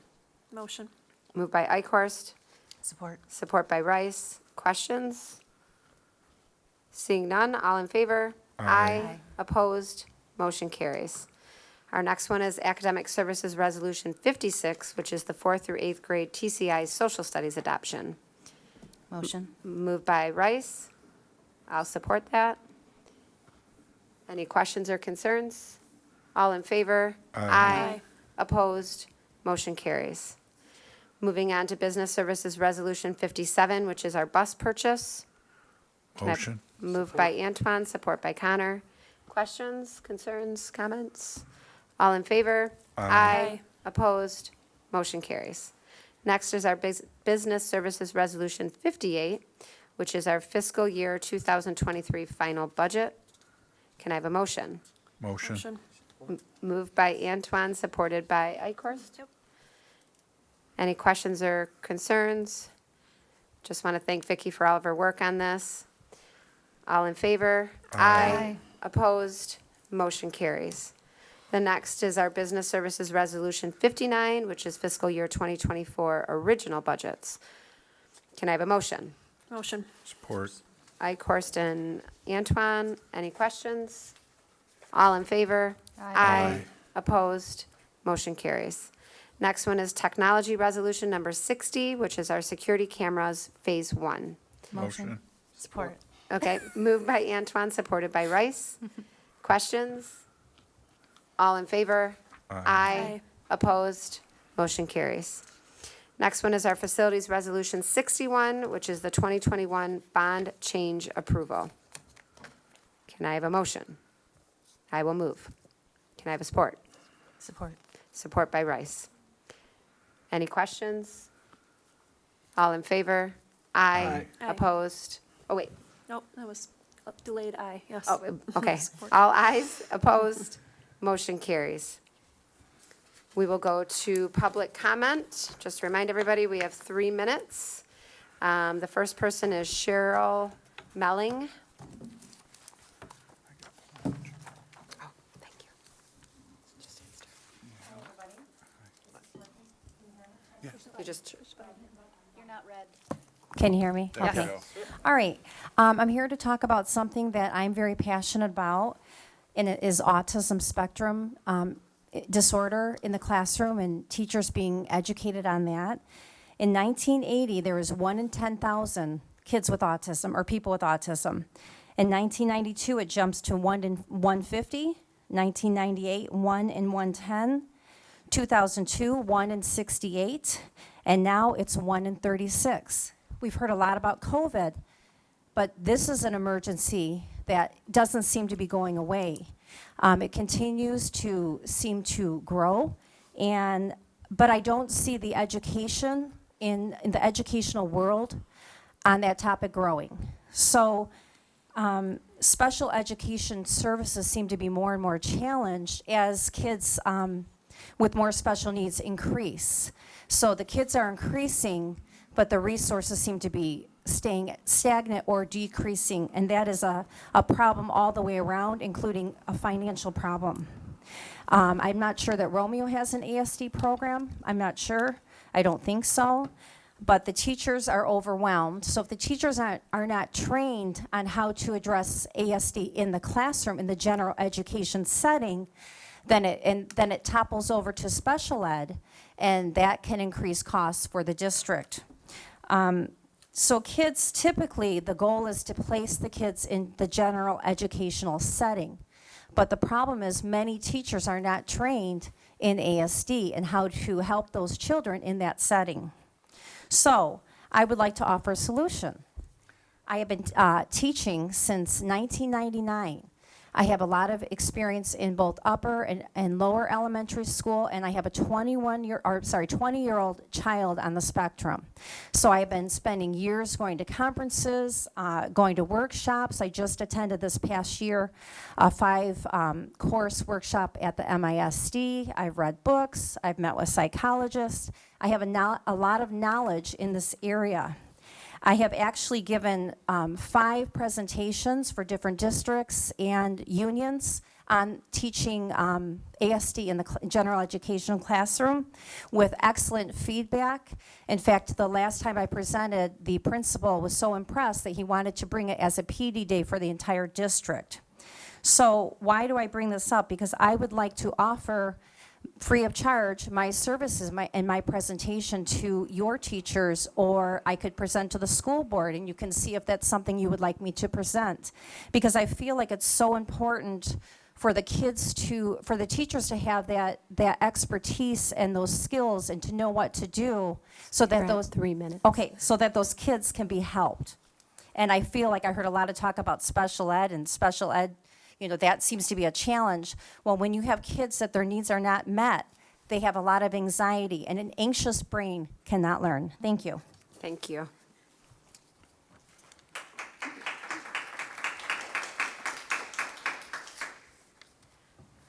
Motion. Moved by Ikorst, Support. support by Rice. Questions? Seeing none, all in favor? Aye. Opposed? Motion carries. Our next one is Academic Services Resolution 56, which is the 4th through 8th grade TCI Social Studies adoption. Motion. Moved by Rice. I'll support that. Any questions or concerns? All in favor? Aye. Opposed? Motion carries. Moving on to Business Services Resolution 57, which is our bus purchase. Can I have- Motion. Moved by Antoine, support by Connor. Questions, concerns, comments? All in favor? Aye. Opposed? Motion carries. Next is our Business Services Resolution 58, which is our fiscal year 2023 final budget. Can I have a motion? Motion. Moved by Antoine, supported by Ikorst. Yep. Any questions or concerns? Just want to thank Vicki for all of her work on this. All in favor? Aye. Opposed? Motion carries. The next is our Business Services Resolution 59, which is fiscal year 2024 original budgets. Can I have a motion? Motion. Support. Ikorst and Antoine, any questions? All in favor? Aye. Opposed? Motion carries. Next one is Technology Resolution number 60, which is our security cameras, Phase 1. Motion. Support. Okay, moved by Antoine, supported by Rice. Questions? All in favor? Aye. Opposed? Motion carries. Next one is our Facilities Resolution 61, which is the 2021 bond change approval. Can I have a motion? I will move. Can I have a support? Support. Support by Rice. Any questions? All in favor? Aye. Aye. Opposed? Oh, wait. Nope, that was a delayed aye, yes. Oh, okay. Support. All ayes, opposed, motion carries. We will go to public comment. Just to remind everybody, we have 3 minutes. The first person is Cheryl Melling. Oh, thank you. You just, You're not red. Can you hear me? There you Okay. go. All right. I'm here to talk about something that I'm very passionate about, and it is autism spectrum disorder in the classroom and teachers being educated on that. In 1980, there was 1 in 10,000 kids with autism or people with autism. In 1992, it jumps to 1 in 150. 1998, 1 in 110. 2002, 1 in 68. And now it's 1 in 36. We've heard a lot about COVID, but this is an emergency that doesn't seem to be going away. It continues to seem to grow, but I don't see the education in the educational world on that topic growing. So special education services seem to be more and more challenged as kids with more special needs increase. So the kids are increasing, but the resources seem to be staying stagnant or decreasing, and that is a problem all the way around, including a financial problem. I'm not sure that Romeo has an ASD program. I'm not sure. I don't think so. But the teachers are overwhelmed. So if the teachers are not trained on how to address ASD in the classroom, in the general education setting, then it topples over to special ed, and that can increase costs for the district. So kids, typically, the goal is to place the kids in the general educational setting. But the problem is many teachers are not trained in ASD and how to help those children in that setting. So I would like to offer a solution. I have been teaching since 1999. I have a lot of experience in both upper and lower elementary school, and I have a 20-year-old child on the spectrum. So I've been spending years going to conferences, going to workshops. I just attended this past year a 5-course workshop at the MISD. I've read books. I've met with psychologists. I have a lot of knowledge in this area. I have actually given 5 presentations for different districts and unions on teaching ASD in the general education classroom with excellent feedback. In fact, the last time I presented, the principal was so impressed that he wanted to bring it as a PD day for the entire district. So why do I bring this up? Because I would like to offer free of charge my services and my presentation to your teachers, or I could present to the school board and you can see if that's something you would like me to present. Because I feel like it's so important for the teachers to have that expertise and those skills and to know what to do so that those 3 minutes. Okay, so that those kids can be helped. And I feel like I heard a lot of talk about special ed, that seems to be a challenge. Well, when you have kids that their needs are not met, they have a lot of anxiety, and an anxious brain cannot learn. Thank you. Thank you.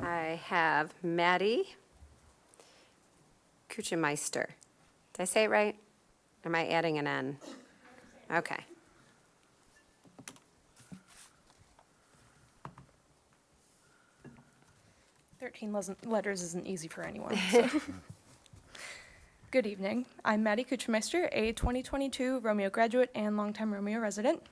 I have Maddie Kuchenmeister. Did I say it right? Am I adding an N? Okay. Letters isn't easy for anyone. So. Good evening. I'm Maddie Kuchenmeister, a 2022 Romeo graduate and longtime Romeo resident.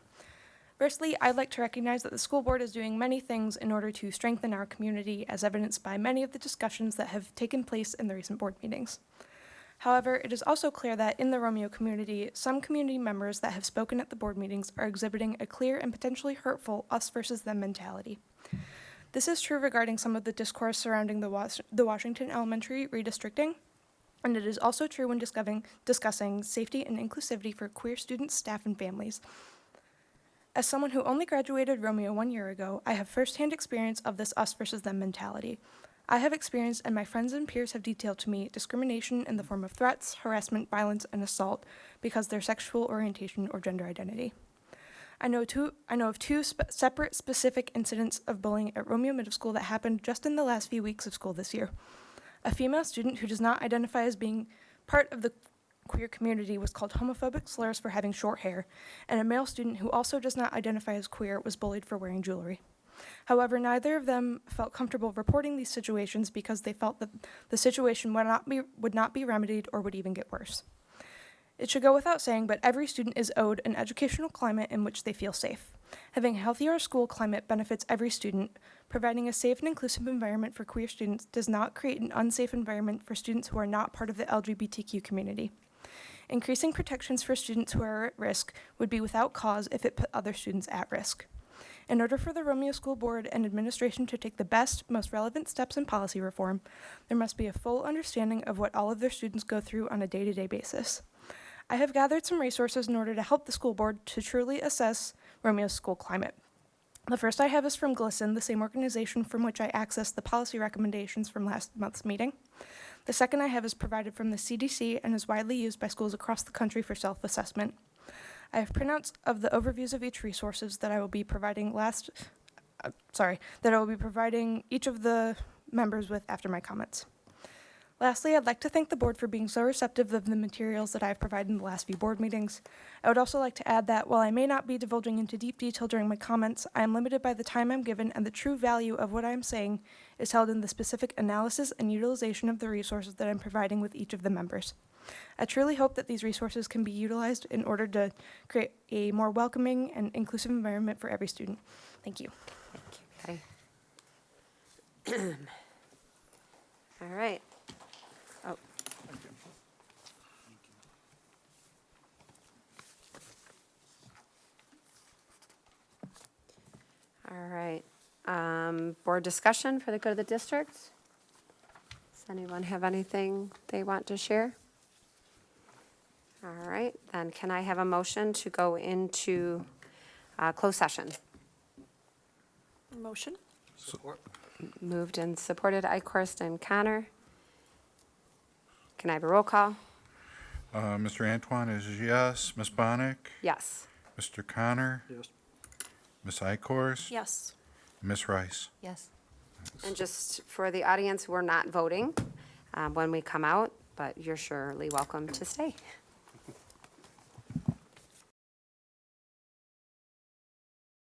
Firstly, I'd like to recognize that the school board is doing many things in order to strengthen our community, as evidenced by many of the discussions that have taken place in the recent board meetings. However, it is also clear that in the Romeo community, some community members that have spoken at the board meetings are exhibiting a clear and potentially hurtful us versus them mentality. This is true regarding some of the discourse surrounding the Washington Elementary redistricting, and it is also true when discussing safety and inclusivity for queer students, staff, and families. As someone who only graduated Romeo 1 year ago, I have firsthand experience of this us versus them mentality. I have experienced, and my friends and peers have detailed to me, discrimination in the form of threats, harassment, violence, and assault because of their sexual orientation or gender identity. I know of two separate specific incidents of bullying at Romeo Middle School that happened just in the last few weeks of school this year. A female student who does not identify as being part of the queer community was called homophobic slurs for having short hair, and a male student who also does not identify as queer was bullied for wearing jewelry. However, neither of them felt comfortable reporting these situations because they felt that the situation would not be remedied or would even get worse. It should go without saying, but every student is owed an educational climate in which they feel safe. Having a healthier school climate benefits every student. Providing a safe and inclusive environment for queer students does not create an unsafe environment for students who are not part of the LGBTQ community. Increasing protections for students who are at risk would be without cause if it put other students at risk. In order for the Romeo School Board and administration to take the best, most relevant steps in policy reform, there must be a full understanding of what all of their students go through on a day-to-day basis. I have gathered some resources in order to help the school board to truly assess Romeo's school climate. The first I have is from GLSEN, the same organization from which I accessed the policy recommendations from last month's meeting. The second I have is provided from the CDC and is widely used by schools across the country for self-assessment. I have printouts of the overviews of each resources that I will be providing each of the members with after my comments. Lastly, I'd like to thank the board for being so receptive of the materials that I've provided in the last few board meetings. I would also like to add that while I may not be divulging into deep detail during my comments, I am limited by the time I'm given, and the true value of what I'm saying is held in the specific analysis and utilization of the resources that I'm providing with each of the members. I truly hope that these resources can be utilized in order to create a more welcoming and inclusive environment for every student. Thank you. Thank you, Patty. All right. Oh. All right. Board discussion for the good of the district. Does anyone have anything they want to share? All right, then can I have a motion to go into closed session? Motion? Moved and supported, Icorst and Connor. Can I have a roll call? Mr. Antoine is yes. Ms. Bonnick? Yes. Mr. Connor? Yes. Ms. Ikorst? Yes. Ms. Rice? Yes. And just for the audience, we're not voting when we come out, but you're surely welcome to stay.